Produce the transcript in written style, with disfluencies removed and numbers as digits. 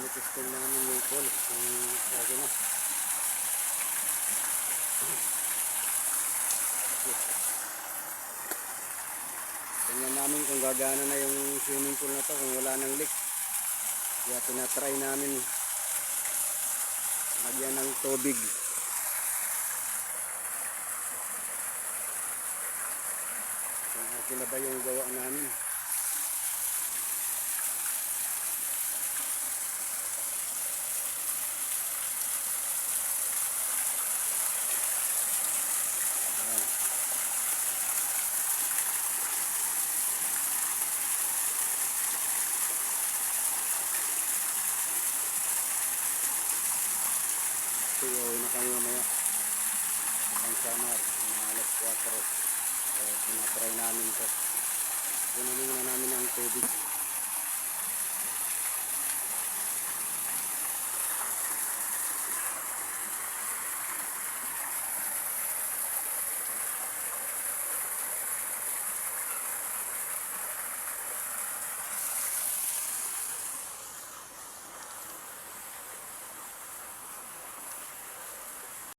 tinitesting namin yung poles kung okay na. Tingnan namin kung gagana na yung swimming pool na to kung wala nang leak. Kaya tinatry namin lagyan ng tubig. Kung okay na ba yung gawa namin. So, uwi na kami mamaya ang samar na alas 4. So, tinatry namin to. Kunin muna namin ang tubig.